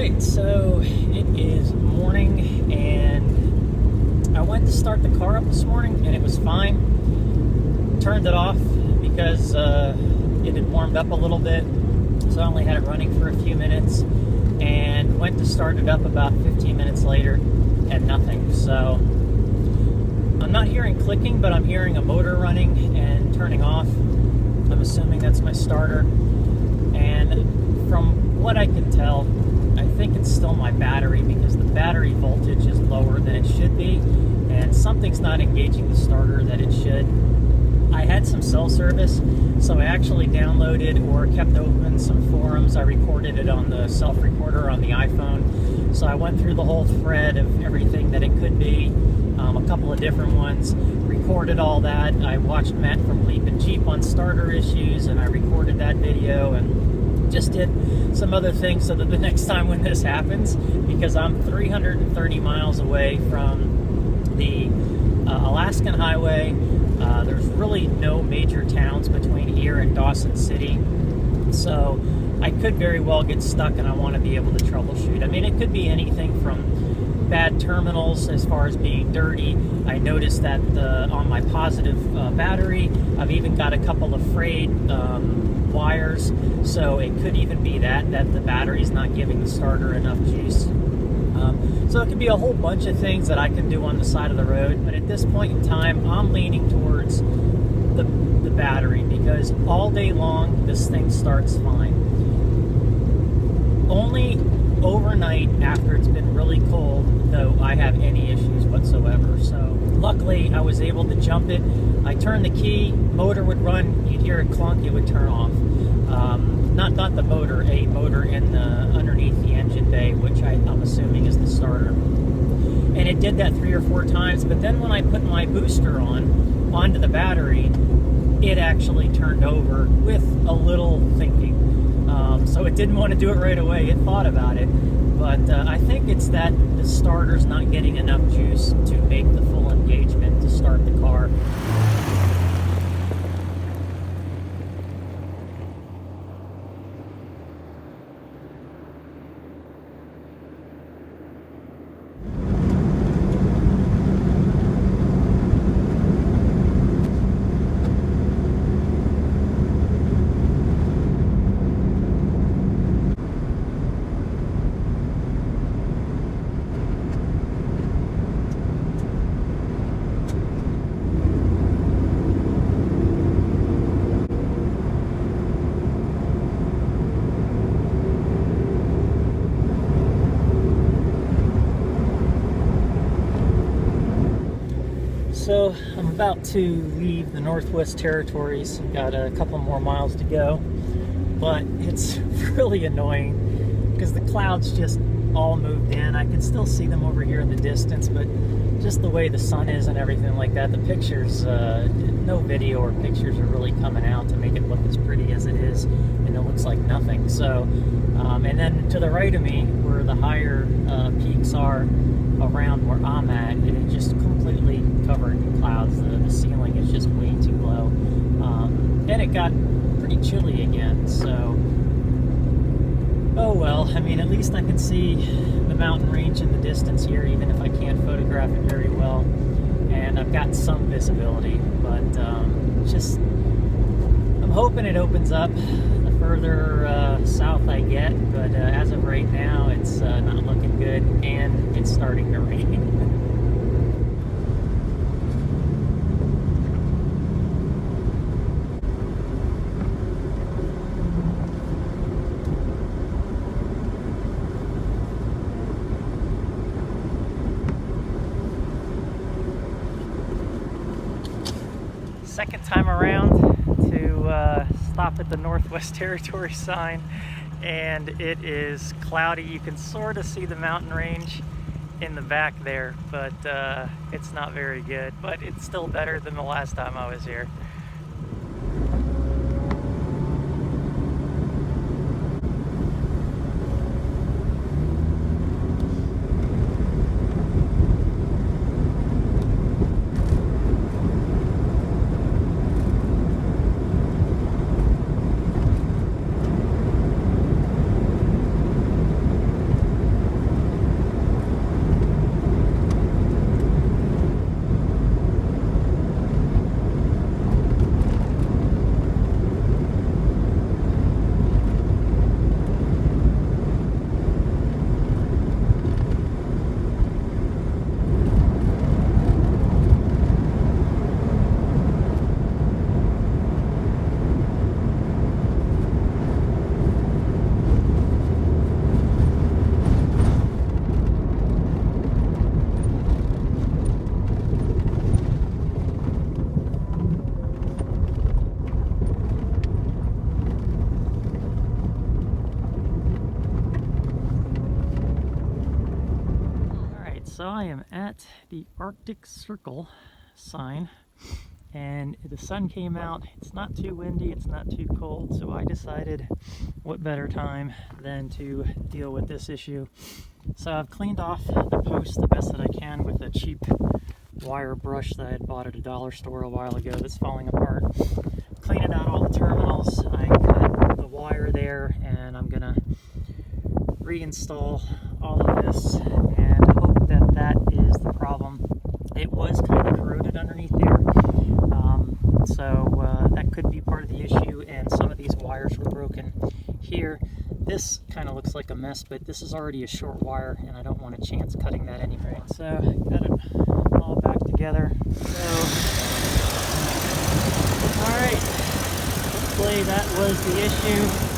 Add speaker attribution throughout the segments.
Speaker 1: Alright, so it is morning and I went to start the car up this morning and it was fine. Turned it off because it had warmed up a little bit, so I only had it running for a few minutes, and went to start it up about 15 minutes later and nothing. So I'm not hearing clicking, but I'm hearing a motor running and turning off. I'm assuming that's my starter, and from what I can tell, I think it's still my battery, because the battery voltage is lower than it should be and something's not engaging the starter that it should. I had some cell service, so I actually downloaded or kept open some forums. I recorded it on the self-recorder on the iPhone, so I went through the whole thread of everything that it could be, a couple of different ones, recorded all that. I watched Matt from Leap and Jeep on starter issues, and I recorded that video, and just did some other things so that the next time when this happens, because I'm 330 miles away from the Alaskan highway, there's really no major towns between here and Dawson City, so I could very well get stuck and I want to be able to troubleshoot. I mean, it could be anything from bad terminals as far as being dirty. I noticed that on my positive battery, I've even got a couple of frayed wires, so it could even be that the battery's not giving the starter enough juice. So it could be a whole bunch of things that I can do on the side of the road, but at this point in time, I'm leaning towards the battery, because all day long, this thing starts fine. Only overnight, after it's been really cold, though, I have any issues whatsoever. So luckily, I was able to jump it. I turned the key, motor would run, you'd hear it clunk, it would turn off. Not the motor, a motor in the underneath the engine bay, which I'm assuming is the starter. And it did that 3 or 4 times, but then when I put my booster onto the battery, it actually turned over with a little thinking. So it didn't want to do it right away. It thought about it, but I think it's that the starter's not getting enough juice to make the full engagement to start the car. So I'm about to leave the Northwest Territories. I've got a couple more miles to go, but it's really annoying because the clouds just all moved in. I can still see them over here in the distance, but just the way the sun is and everything like that, the pictures, no video or pictures are really coming out to make it look as pretty as it is, and it looks like nothing. So, and then to the right of me, where the higher peaks are around where I'm at, it just completely covered in clouds. The ceiling is just way too low. And it got pretty chilly again, so oh well. I mean, at least I can see the mountain range in the distance here, even if I can't photograph it very well. And I've got some visibility, but just, I'm hoping it opens up the further south I get, but as of right now, it's not looking good, and it's starting to rain. Second time around to stop at the Northwest Territory sign, and it is cloudy. You can sort of see the mountain range in the back there, but it's not very good, but it's still better than the last time I was here. So I am at the Arctic Circle sign, and the sun came out. It's not too windy, it's not too cold, so I decided what better time than to deal with this issue. So I've cleaned off the post the best that I can with a cheap wire brush that I had bought at a dollar store a while ago that's falling apart. Cleaning out all the terminals. I cut the wire there, and I'm gonna reinstall all of this and hope that that is the problem. It was kind of corroded underneath there, so that could be part of the issue, and some of these wires were broken here. This kind of looks like a mess, but this is already a short wire, and I don't want a chance cutting that anyway. So got it all back together. So, all right, hopefully that was the issue.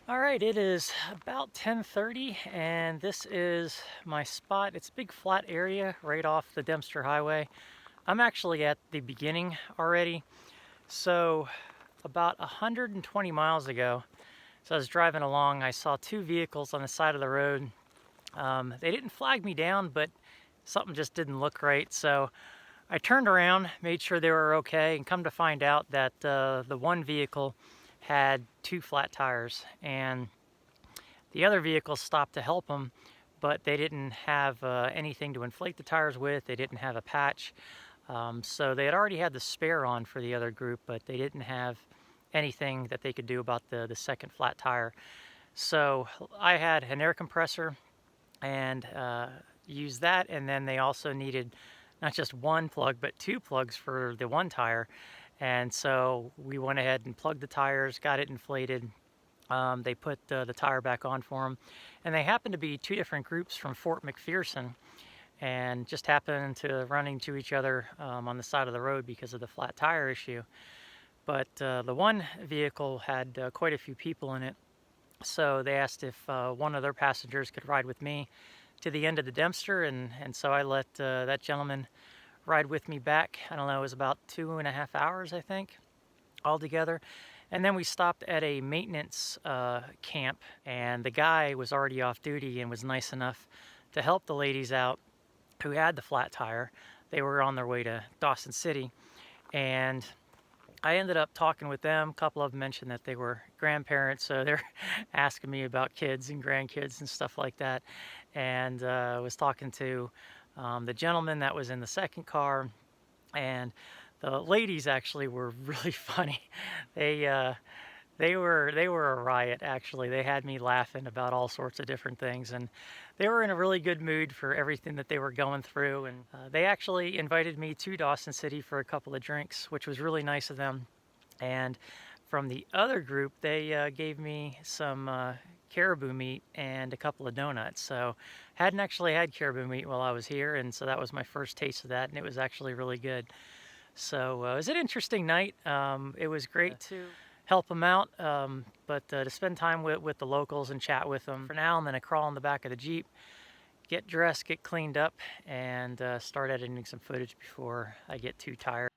Speaker 1: All right, it is about 10:30 and this is my spot. It's a big flat area right off the Dempster highway. I'm actually at the beginning already. So about 120 miles ago, so I was driving along, I saw two vehicles on the side of the road. They didn't flag me down, but something just didn't look right. So I turned around, made sure they were okay, and come to find out that the one vehicle had two flat tires, and the other vehicle stopped to help them, but they didn't have anything to inflate the tires with. They didn't have a patch. So they had already had the spare on for the other group, but they didn't have anything that they could do about the second flat tire. So I had an air compressor and used that, and then they also needed not just one plug, but two plugs for the one tire. And so we went ahead and plugged the tires, got it inflated. They put the tire back on for them, and they happened to be two different groups from Fort McPherson, and just happened to run into each other on the side of the road because of the flat tire issue. But the one vehicle had quite a few people in it, so they asked if one of their passengers could ride with me to the end of the Dempster, and so I let that gentleman ride with me back. I don't know, it was about 2.5 hours, I think, altogether. And then we stopped at a maintenance camp, and the guy was already off duty and was nice enough to help the ladies out who had the flat tire. They were on their way to Dawson City, and I ended up talking with them. A couple of them mentioned that they were grandparents, so they're asking me about kids and grandkids and stuff like that. And I was talking to the gentleman that was in the second car, and the ladies actually were really funny. They were a riot, actually. They had me laughing about all sorts of different things, and they were in a really good mood for everything that they were going through. And they actually invited me to Dawson City for a couple of drinks, which was really nice of them. And from the other group, they gave me some caribou meat and a couple of donuts. So hadn't actually had caribou meat while I was here, and so that was my first taste of that, and it was actually really good. So it was an interesting night. It was great to help them out, but to spend time with the locals and chat with them. For now, I'm going to crawl in the back of the Jeep, get dressed, get cleaned up, and start editing some footage before I get too tired.